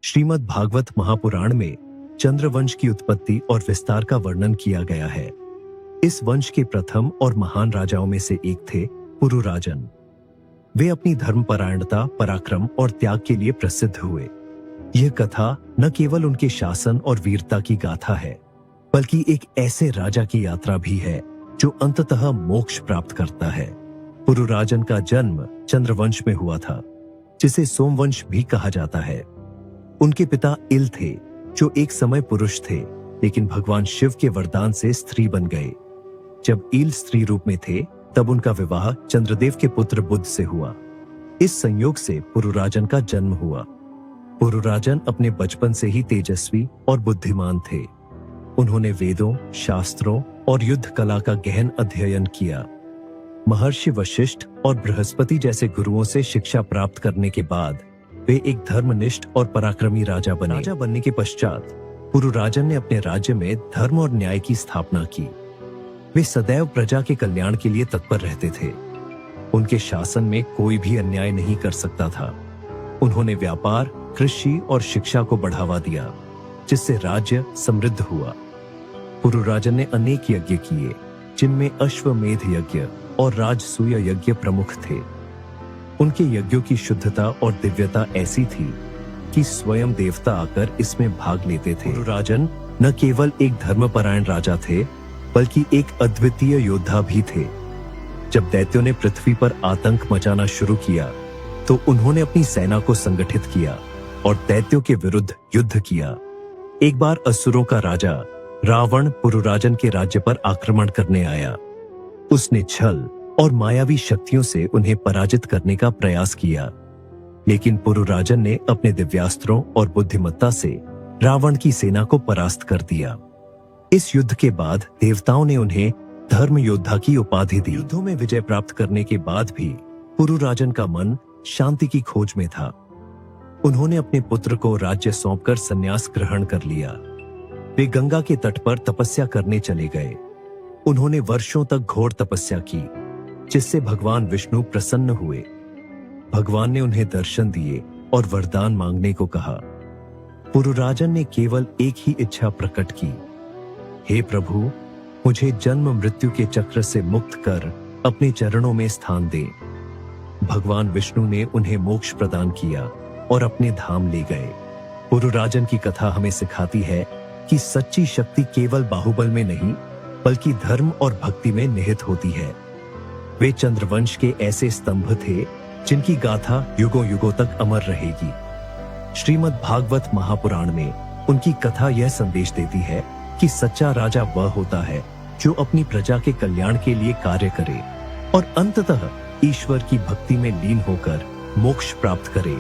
श्रीमद् भागवत महापुराण में चंद्रवंश की उत्पत्ति और विस्तार का वर्णन किया गया है। इस वंश के प्रथम और महान राजाओं में से एक थे पुरुराजन। वे अपनी धर्मपरायणता, पराक्रम और त्याग के लिए प्रसिद्ध हुए। यह कथा न केवल उनके शासन और वीरता की गाथा है, बल्कि एक ऐसे राजा की यात्रा भी है जो अंततः मोक्ष प्राप्त करता है। पुरुराजन का जन्म चंद्रवंश में हुआ था, जिसे सोमवंश भी कहा जाता है। उनके पिता इल थे, जो एक समय पुरुष थे, लेकिन भगवान शिव के वरदान से स्त्री बन गए। जब इल स्त्री रूप में थे, तब उनका विवाह चंद्रदेव के पुत्र बुध से हुआ। इस संयोग से पुरुराजन का जन्म हुआ। पुरुराजन अपने बचपन से ही तेजस्वी और बुद्धिमान थे। उन्होंने वेदों, शास्त्रों और युद्ध कला का गहन अध्ययन किया। महर्षि वशिष्ठ और बृहस्पति जैसे गुरुओं से शिक्षा प्राप्त करने के बाद वे एक धर्मनिष्ठ और पराक्रमी राजा बने। राजा बनने के पश्चात पुरुराजन ने अपने राज्य में धर्म और न्याय की स्थापना की। वे सदैव प्रजा के कल्याण के लिए तत्पर रहते थे। उनके शासन में कोई भी अन्याय नहीं कर सकता था। उन्होंने व्यापार, कृषि और शिक्षा को बढ़ावा दिया, जिससे राज्य समृद्ध हुआ। पुरुराजन ने अनेक यज्ञ किए, जिनमें अश्वमेध यज्ञ और राजसूय यज्ञ प्रमुख थे। उनके यज्ञों की शुद्धता और दिव्यता ऐसी थी कि स्वयं देवता आकर इसमें भाग लेते थे। पुरुराजन न केवल एक धर्मपरायण राजा थे, बल्कि एक अद्वितीय योद्धा भी थे। जब दैत्यों ने पृथ्वी पर आतंक मचाना शुरू किया, तो उन्होंने अपनी सेना को संगठित किया और दैत्यों के विरुद्ध युद्ध किया। एक बार असुरों का राजा रावण पुरुराजन के राज्य पर आक्रमण करने आया। उसने छल और मायावी शक्तियों से उन्हें पराजित करने का प्रयास किया, लेकिन पुरुराजन ने अपने दिव्यास्त्रों और बुद्धिमत्ता से रावण की सेना को परास्त कर दिया। इस युद्ध के बाद देवताओं ने उन्हें धर्म योद्धा की उपाधि दी। युद्धों में विजय प्राप्त करने के बाद भी पुरुराजन का मन शांति की खोज में था। उन्होंने अपने पुत्र को राज्य सौंपकर संन्यास ग्रहण कर लिया। वे गंगा के तट पर तपस्या करने चले गए। उन्होंने वर्षों तक घोर तपस्या की, जिससे भगवान विष्णु प्रसन्न हुए। भगवान ने उन्हें दर्शन दिए और वरदान मांगने को कहा। पुरुराजन ने केवल एक ही इच्छा प्रकट की, हे प्रभु, मुझे जन्म मृत्यु के चक्र से मुक्त कर अपने चरणों में स्थान दे। भगवान विष्णु ने उन्हें मोक्ष प्रदान किया और अपने धाम ले गए। पुरुराजन की कथा हमें सिखाती है कि सच्ची शक्ति केवल बाहुबल में नहीं, बल्कि धर्म और भक्ति में निहित होती है। वे चंद्रवंश के ऐसे स्तंभ थे, जिनकी गाथा युगों युगों तक अमर रहेगी। श्रीमद् भागवत महापुराण में उनकी कथा यह संदेश देती है कि सच्चा राजा वह होता है जो अपनी प्रजा के कल्याण के लिए कार्य करे और अंततः ईश्वर की भक्ति में लीन होकर मोक्ष प्राप्त करे।